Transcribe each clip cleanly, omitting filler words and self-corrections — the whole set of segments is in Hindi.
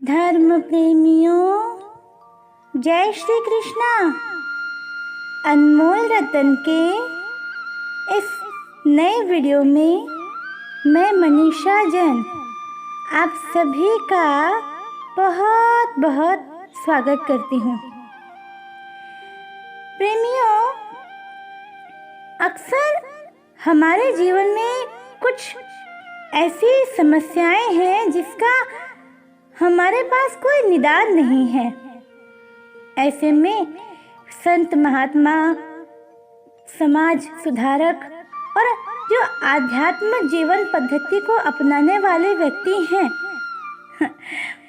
धर्म प्रेमियों, जय श्री कृष्णा। अनमोल रतन के इस नए वीडियो में मैं मनीषा जैन आप सभी का बहुत बहुत स्वागत करती हूँ। प्रेमियों, अक्सर हमारे जीवन में कुछ ऐसी समस्याएं हैं जिसका हमारे पास कोई निदान नहीं है। ऐसे में संत महात्मा, समाज सुधारक और जो आध्यात्मिक जीवन पद्धति को अपनाने वाले व्यक्ति हैं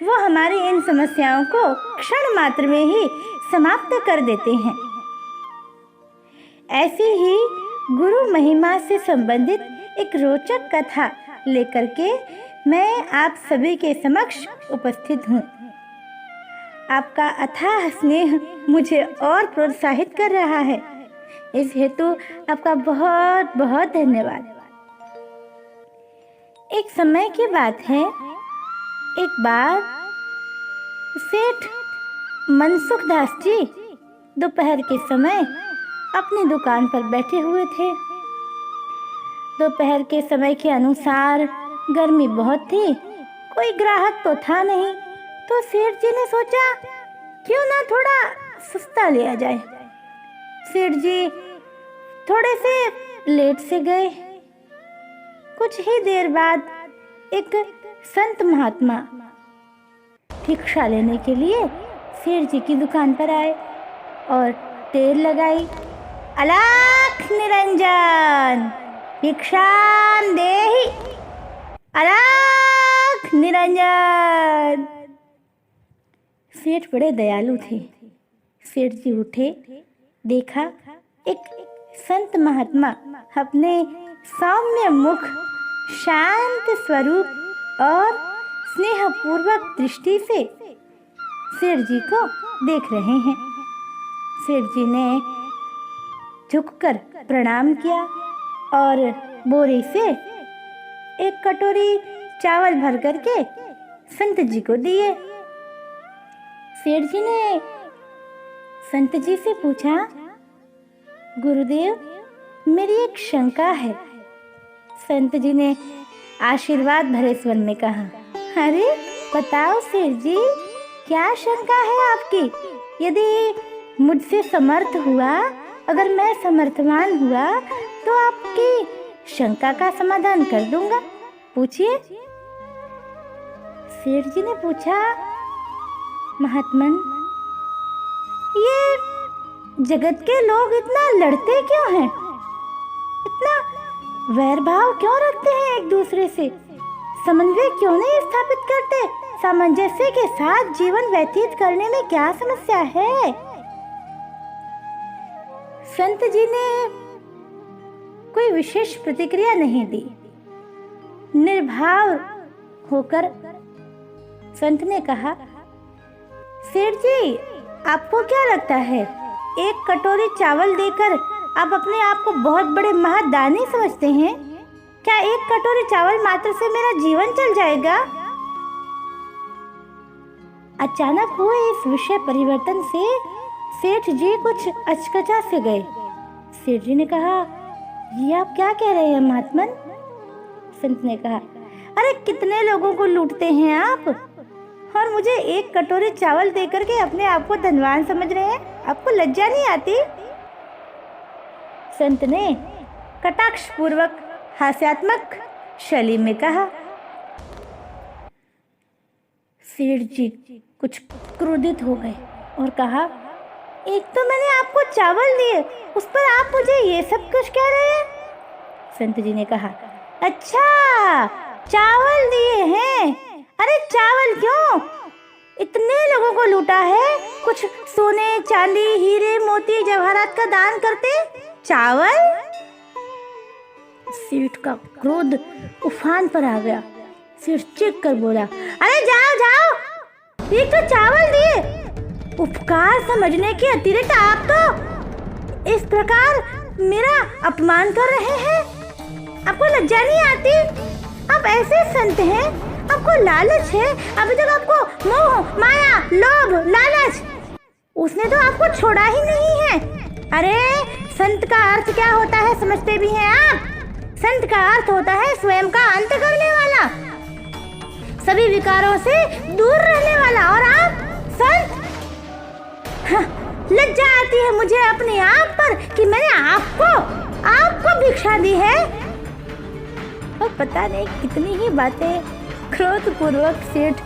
वो हमारी इन समस्याओं को क्षण मात्र में ही समाप्त कर देते हैं। ऐसी ही गुरु महिमा से संबंधित एक रोचक कथा लेकर के मैं आप सभी के समक्ष उपस्थित हूँ। आपका अथाह स्नेह मुझे और प्रोत्साहित कर रहा है, इस हेतु आपका बहुत बहुत धन्यवाद। एक समय की बात है, एक बार सेठ मनसुख दास जी दोपहर के समय अपनी दुकान पर बैठे हुए थे। दोपहर के समय के अनुसार गर्मी बहुत थी, कोई ग्राहक तो था नहीं, तो सेठ जी ने सोचा क्यों ना थोड़ा सस्ता लिया जाए। सेठ जी थोड़े से लेट से गए। कुछ ही देर बाद एक संत महात्मा भिक्षा लेने के लिए सेठ जी की दुकान पर आए और देर लगाई। अलख निरंजन भिक्षाम देहि, अलख निरंजन। सेठ बड़े दयालु थे। सेठ जी उठे, देखा एक संत महात्मा अपने सौम्य मुख, शांत स्वरूप और स्नेहपूर्वक दृष्टि से सेठ जी को देख रहे हैं। सेठ जी ने झुककर प्रणाम किया और बोरी से एक कटोरी चावल भर करके संत जी को दिए। सेठ जी ने संत जी से पूछा, गुरुदेव, मेरी एक शंका है। संत जी ने आशीर्वाद भरे स्वर में कहा, अरे बताओ सेठ जी, क्या शंका है आपकी? यदि मुझसे समर्थ हुआ, अगर मैं समर्थवान हुआ तो आपकी शंका का समाधान कर दूंगा, पूछिए। सेठ जी ने पूछा, महात्मन, ये जगत के लोग इतना लड़ते क्यों हैं? इतना वैर भाव क्यों रखते हैं एक दूसरे से? समन्वय क्यों नहीं स्थापित करते? सामंजस्य के साथ जीवन व्यतीत करने में क्या समस्या है? संत जी ने कोई विशेष प्रतिक्रिया नहीं दी। निर्भाव होकर संत ने कहा, सेठ जी, आपको क्या लगता है, एक कटोरी चावल देकर आप अपने आप को बहुत बड़े महादानी समझते हैं? क्या एक कटोरी चावल मात्र से मेरा जीवन चल जाएगा? अचानक हुए इस विषय परिवर्तन से सेठ जी कुछ अचकचा से गए। सेठ जी ने कहा, ये आप क्या कह रहे हैं महात्मन? संत ने कहा, अरे कितने लोगों को लूटते हैं आप, और मुझे एक कटोरी चावल देकर के अपने आप को धनवान समझ रहे हैं? आपको लज्जा नहीं आती? संत ने कटाक्ष पूर्वक हास्यात्मक शैली में कहा। सेठ जी कुछ क्रोधित हो गए और कहा, एक तो मैंने आपको चावल दिए, उस पर आप मुझे ये सब कुछ कह रहे हैं? संत जी ने कहा, अच्छा चावल दिए हैं? अरे चावल क्यों, इतने लोगों को लूटा है, कुछ सोने चांदी हीरे मोती जवाहरात का दान करते, चावल? सेठ का क्रोध उफान पर आ गया। सेठ चीख कर बोला, अरे जाओ जाओ, ये तो चावल दिए। उपकार समझने के अतिरिक्त आप तो इस प्रकार मेरा अपमान कर रहे हैं। आपको लज्जा नहीं आती? आप ऐसे संत हैं, आपको लालच है, अभी तक आपको मोह, माया, लोभ, लालच, उसने तो आपको छोड़ा ही नहीं है। अरे संत का अर्थ क्या होता है समझते भी हैं आप? संत का अर्थ होता है स्वयं का अंत करने वाला, सभी विकारों से दूर रहने वाला। और आप संत? हाँ, लज्जा आती है मुझे अपने आप पर कि मैंने आपको भिक्षा दी है। और पता नहीं कितनी ही बातें क्रोधपूर्वक सेठ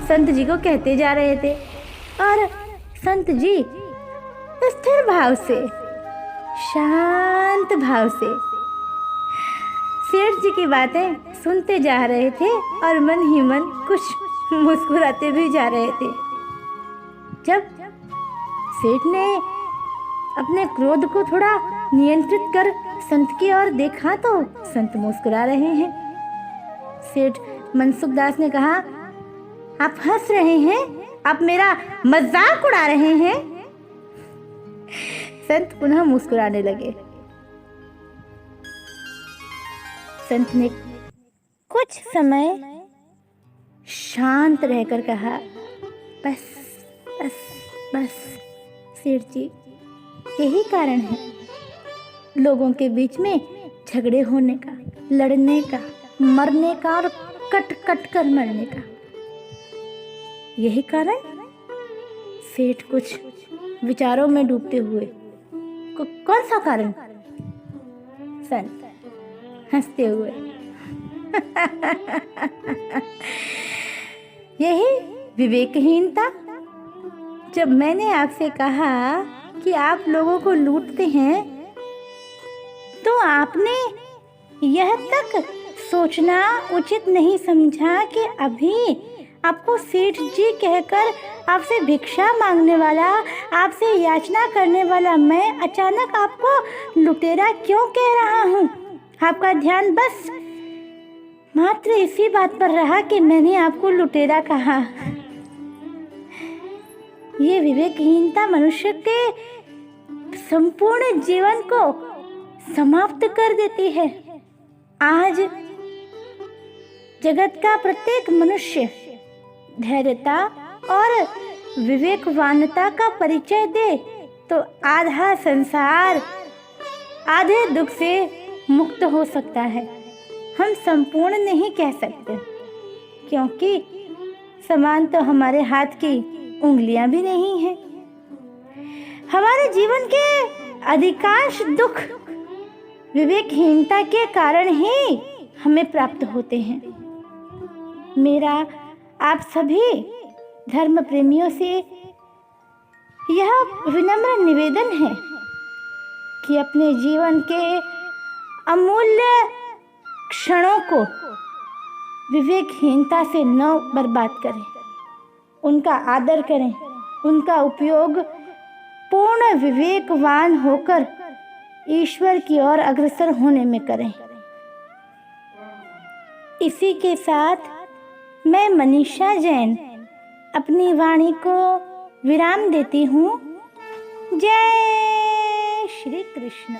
संत जी को कहते जा रहे थे। और संत जी स्थिर भाव से, शांत भाव से सेठ जी की बातें सुनते जा रहे थे और मन ही मन कुछ मुस्कुराते भी जा रहे थे। जब सेठ ने अपने क्रोध को थोड़ा नियंत्रित कर संत की ओर देखा तो संत मुस्कुरा रहे हैं। सेठ मनसुख दास ने कहा, आप हंस रहे हैं, आप मेरा मजाक उड़ा रहे हैं। संत पुनः मुस्कुराने लगे। संत ने कुछ समय शांत रहकर कहा, बस बस बस सेठ जी, यही कारण है लोगों के बीच में झगड़े होने का, लड़ने का, मरने का और कट कट कर मरने का। यही कारण? सेठ कुछ विचारों में डूबते हुए, कौन सा कारण? संत हंसते हुए यही विवेकहीनता। जब मैंने आपसे कहा कि आप लोगों को लूटते हैं तो आपने यह तक सोचना उचित नहीं समझा कि अभी आपको सेठ जी कहकर आपसे भिक्षा मांगने वाला, आपसे याचना करने वाला मैं अचानक आपको लुटेरा क्यों कह रहा हूँ। आपका ध्यान बस मात्र इसी बात पर रहा कि मैंने आपको लुटेरा कहा। ये विवेकहीनता मनुष्य के संपूर्ण जीवन को समाप्त कर देती है। आज जगत का प्रत्येक मनुष्य धैर्यता और विवेकवानता का परिचय दे तो आधा संसार आधे दुख से मुक्त हो सकता है। हम संपूर्ण नहीं कह सकते, क्योंकि समान तो हमारे हाथ की उंगलियां भी नहीं हैं। हमारे जीवन के अधिकांश दुख विवेकहीनता के कारण ही हमें प्राप्त होते हैं। मेरा आप सभी धर्म प्रेमियों से यह विनम्र निवेदन है कि अपने जीवन के अमूल्य क्षणों को विवेकहीनता से न बर्बाद करें, उनका आदर करें, उनका उपयोग पूर्ण विवेकवान होकर ईश्वर की ओर अग्रसर होने में करें। इसी के साथ मैं मनीषा जैन अपनी वाणी को विराम देती हूँ। जय श्री कृष्ण।